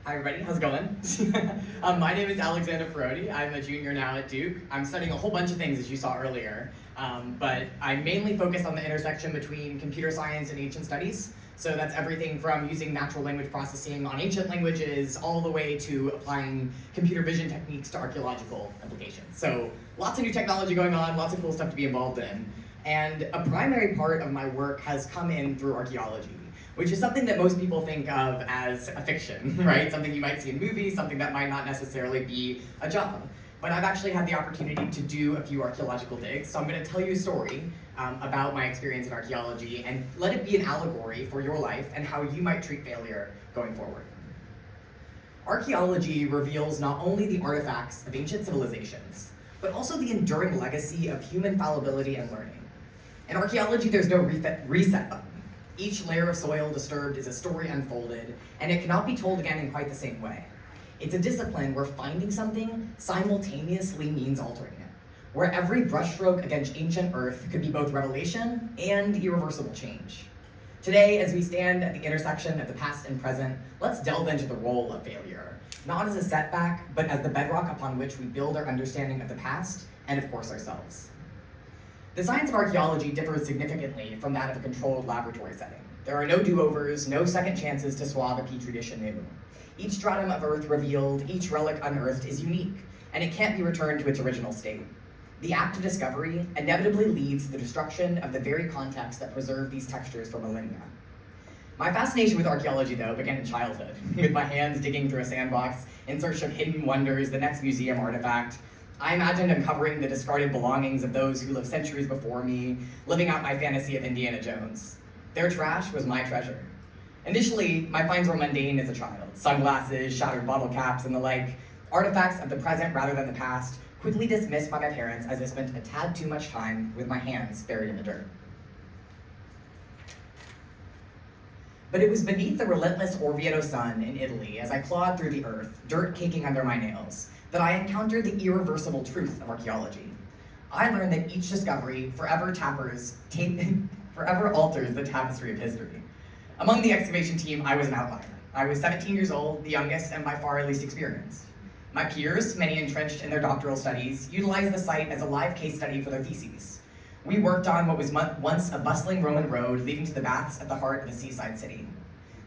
Hi everybody, how's it going? My name is Alexander Pieroni. I'm a junior now at Duke. I'm studying a whole bunch of things as you saw earlier, but I'm mainly focused on the intersection between computer science and ancient studies. So that's everything from using natural language processing on ancient languages all the way to applying computer vision techniques to archaeological applications. So lots of new technology going on, lots of cool stuff to be involved in. And a primary part of my work has come in through archaeology, which is something that most people think of as a fiction, right? Something you might see in movies, something that might not necessarily be a job. But I've actually had the opportunity to do a few archaeological digs, so I'm going to tell you a story about my experience in archaeology and let it be an allegory for your life and how you might treat failure going forward. Archaeology reveals not only the artifacts of ancient civilizations, but also the enduring legacy of human fallibility and learning. In archaeology, there's no reset button. Each layer of soil disturbed is a story unfolded, and it cannot be told again in quite the same way. It's a discipline where finding something simultaneously means altering it, where every brushstroke against ancient Earth could be both revelation and irreversible change. Today, as we stand at the intersection of the past and present, let's delve into the role of failure, not as a setback, but as the bedrock upon which we build our understanding of the past and, of course, ourselves. The science of archaeology differs significantly from that of a controlled laboratory setting. There are no do-overs, no second chances to swab a petri dish anew. Each stratum of earth revealed, each relic unearthed is unique, and it can't be returned to its original state. The act of discovery inevitably leads to the destruction of the very context that preserved these textures for millennia. My fascination with archaeology, though, began in childhood, with my hands digging through a sandbox in search of hidden wonders, the next museum artifact. I imagined uncovering the discarded belongings of those who lived centuries before me, living out my fantasy of Indiana Jones. Their trash was my treasure. Initially, my finds were mundane as a child. Sunglasses, shattered bottle caps, and the like, artifacts of the present rather than the past, quickly dismissed by my parents as I spent a tad too much time with my hands buried in the dirt. But it was beneath the relentless Orvieto sun in Italy, as I clawed through the earth, dirt caking under my nails, that I encountered the irreversible truth of archaeology. I learned that each discovery forever alters the tapestry of history. Among the excavation team, I was an outlier. I was 17 years old, the youngest and by far least experienced. My peers, many entrenched in their doctoral studies, utilized the site as a live case study for their theses. We worked on what was once a bustling Roman road leading to the baths at the heart of a seaside city.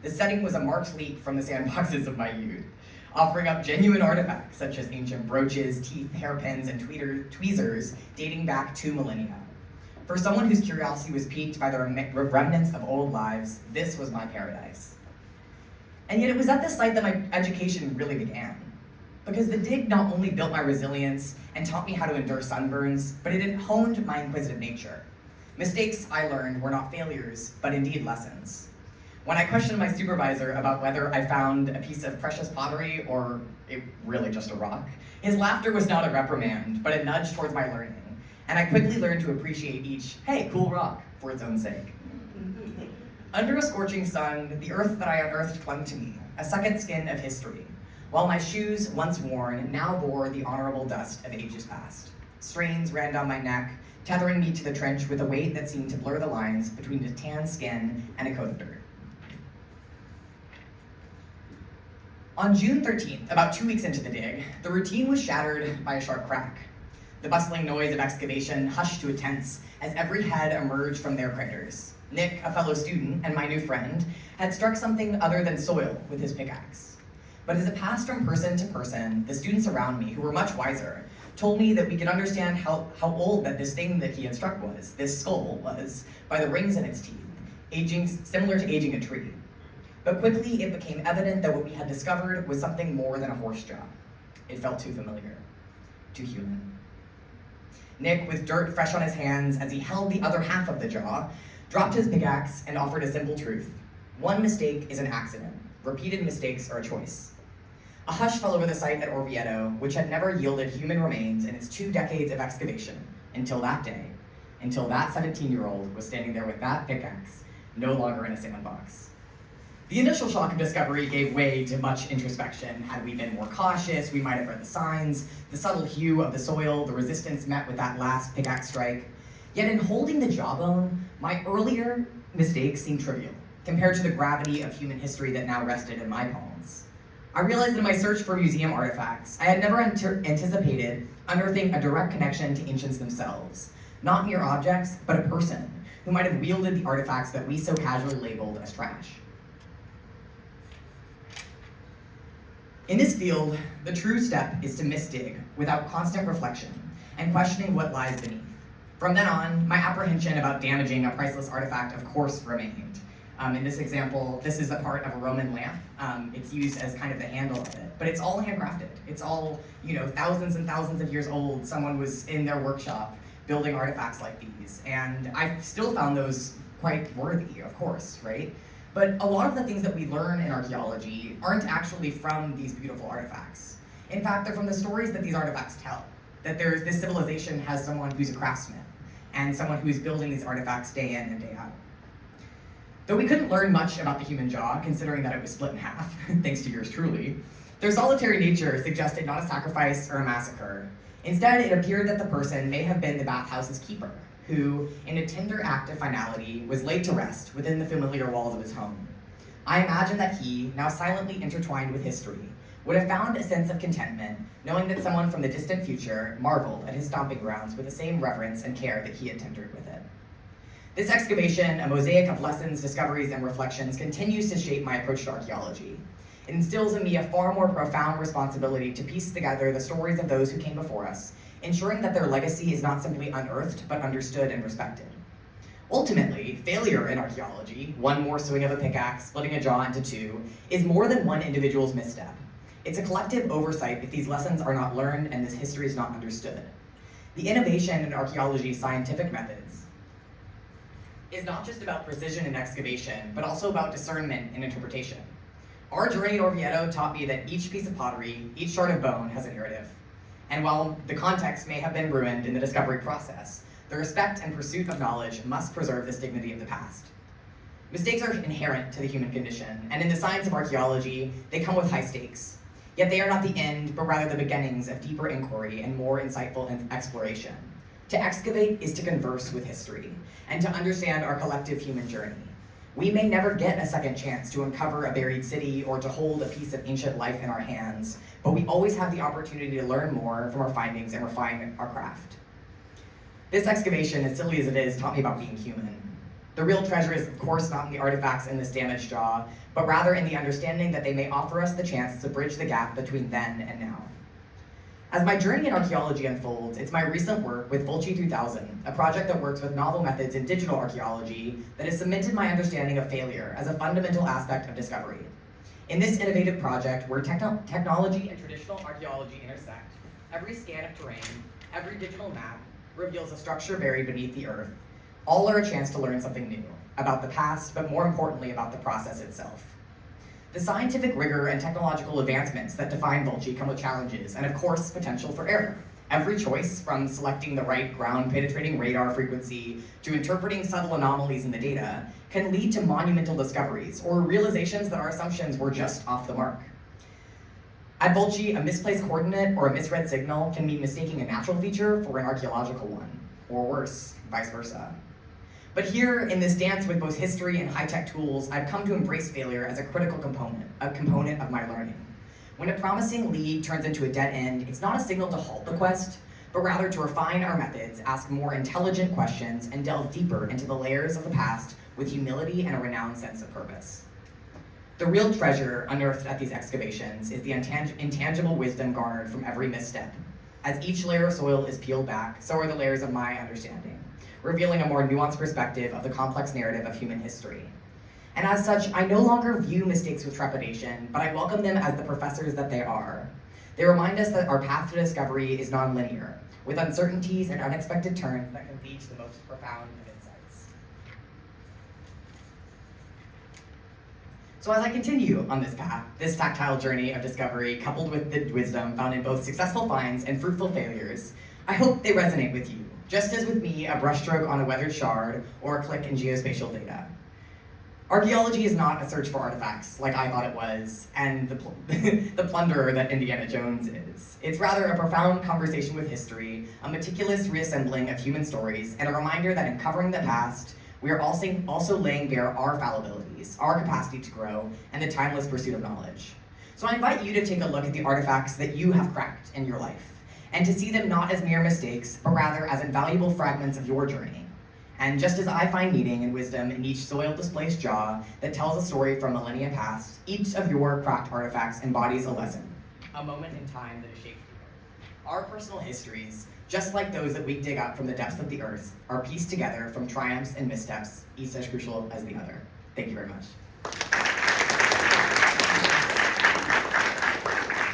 The setting was a marked leap from the sandboxes of my youth, offering up genuine artifacts such as ancient brooches, teeth, hairpins, and tweezers dating back 2 millennia. For someone whose curiosity was piqued by the remnants of old lives, this was my paradise. And yet it was at this site that my education really began. Because the dig not only built my resilience and taught me how to endure sunburns, but it honed my inquisitive nature. Mistakes, I learned, were not failures, but indeed lessons. When I questioned my supervisor about whether I found a piece of precious pottery or really just a rock, his laughter was not a reprimand, but a nudge towards my learning. And I quickly learned to appreciate each, hey, cool rock, for its own sake. Under a scorching sun, the earth that I unearthed clung to me, a second skin of history, while my shoes, once worn, now bore the honorable dust of ages past. Strains ran down my neck, tethering me to the trench with a weight that seemed to blur the lines between a tan skin and a coat of dirt. On June 13th, about 2 weeks into the dig, the routine was shattered by a sharp crack. The bustling noise of excavation hushed to a tense as every head emerged from their craters. Nick, a fellow student and my new friend, had struck something other than soil with his pickaxe. But as it passed from person to person, the students around me, who were much wiser, told me that we could understand how old that this thing that he had struck was, this skull was, by the rings in its teeth, similar to aging a tree. But quickly it became evident that what we had discovered was something more than a horse jaw. It felt too familiar, too human. Nick, with dirt fresh on his hands as he held the other half of the jaw, dropped his pickaxe and offered a simple truth. One mistake is an accident. Repeated mistakes are a choice. A hush fell over the site at Orvieto, which had never yielded human remains in its 2 decades of excavation, until that day, until that 17-year-old was standing there with that pickaxe, no longer in a sandbox. The initial shock of discovery gave way to much introspection. Had we been more cautious, we might have read the signs, the subtle hue of the soil, the resistance met with that last pickaxe strike. Yet in holding the jawbone, my earlier mistakes seemed trivial, compared to the gravity of human history that now rested in my palms. I realized that in my search for museum artifacts, I had never anticipated unearthing a direct connection to ancients themselves, not mere objects, but a person who might have wielded the artifacts that we so casually labeled as trash. In this field, the true step is to misdig without constant reflection and questioning what lies beneath. From then on, my apprehension about damaging a priceless artifact of course remained. In this example, this is a part of a Roman lamp. It's used as kind of the handle of it, but it's all handcrafted. It's all, thousands and thousands of years old. Someone was in their workshop building artifacts like these, and I still found those quite worthy, of course, right? But a lot of the things that we learn in archaeology aren't actually from these beautiful artifacts. In fact, they're from the stories that these artifacts tell. That this civilization has someone who's a craftsman, and someone who's building these artifacts day in and day out. Though we couldn't learn much about the human jaw, considering that it was split in half, thanks to yours truly, their solitary nature suggested not a sacrifice or a massacre. Instead, it appeared that the person may have been the bathhouse's keeper, who, in a tender act of finality, was laid to rest within the familiar walls of his home. I imagine that he, now silently intertwined with history, would have found a sense of contentment, knowing that someone from the distant future marveled at his stomping grounds with the same reverence and care that he had tendered with it. This excavation, a mosaic of lessons, discoveries, and reflections, continues to shape my approach to archaeology. It instills in me a far more profound responsibility to piece together the stories of those who came before us, ensuring that their legacy is not simply unearthed, but understood and respected. Ultimately, failure in archaeology, one more swing of a pickaxe, splitting a jaw into two, is more than one individual's misstep. It's a collective oversight if these lessons are not learned and this history is not understood. The innovation in archaeology's scientific methods is not just about precision in excavation, but also about discernment and interpretation. Our journey to Orvieto taught me that each piece of pottery, each shard of bone has a narrative. And while the context may have been ruined in the discovery process, the respect and pursuit of knowledge must preserve this dignity of the past. Mistakes are inherent to the human condition, and in the science of archaeology, they come with high stakes. Yet they are not the end, but rather the beginnings of deeper inquiry and more insightful exploration. To excavate is to converse with history, and to understand our collective human journey. We may never get a second chance to uncover a buried city or to hold a piece of ancient life in our hands, but we always have the opportunity to learn more from our findings and refine our craft. This excavation, as silly as it is, taught me about being human. The real treasure is, of course, not in the artifacts in this damaged jaw, but rather in the understanding that they may offer us the chance to bridge the gap between then and now. As my journey in archaeology unfolds, it's my recent work with Volci 3000, a project that works with novel methods in digital archaeology that has cemented my understanding of failure as a fundamental aspect of discovery. In this innovative project, where technology and traditional archaeology intersect, every scan of terrain, every digital map, reveals a structure buried beneath the earth. All are a chance to learn something new, about the past, but more importantly about the process itself. The scientific rigor and technological advancements that define Volci come with challenges, and of course, potential for error. Every choice, from selecting the right ground-penetrating radar frequency to interpreting subtle anomalies in the data, can lead to monumental discoveries or realizations that our assumptions were just off the mark. At Volci, a misplaced coordinate or a misread signal can mean mistaking a natural feature for an archaeological one, or worse, vice versa. But here, in this dance with both history and high-tech tools, I've come to embrace failure as a critical component of my learning. When a promising lead turns into a dead end, it's not a signal to halt the quest, but rather to refine our methods, ask more intelligent questions, and delve deeper into the layers of the past with humility and a renowned sense of purpose. The real treasure unearthed at these excavations is the intangible wisdom garnered from every misstep. As each layer of soil is peeled back, so are the layers of my understanding, revealing a more nuanced perspective of the complex narrative of human history. And as such, I no longer view mistakes with trepidation, but I welcome them as the professors that they are. They remind us that our path to discovery is nonlinear, with uncertainties and unexpected turns that can lead to the most profound of insights. So as I continue on this path, this tactile journey of discovery, coupled with the wisdom found in both successful finds and fruitful failures, I hope they resonate with you, just as with me, a brushstroke on a weathered shard or a click in geospatial data. Archaeology is not a search for artifacts, like I thought it was, and the plunderer that Indiana Jones is. It's rather a profound conversation with history, a meticulous reassembling of human stories, and a reminder that in covering the past, we are also laying bare our fallibilities, our capacity to grow, and the timeless pursuit of knowledge. So I invite you to take a look at the artifacts that you have cracked in your life, and to see them not as mere mistakes, but rather as invaluable fragments of your journey. And just as I find meaning and wisdom in each soiled-displaced jaw that tells a story from millennia past, each of your cracked artifacts embodies a lesson, a moment in time that has shaped you. Our personal histories, just like those that we dig up from the depths of the earth, are pieced together from triumphs and missteps, each as crucial as the other. Thank you very much.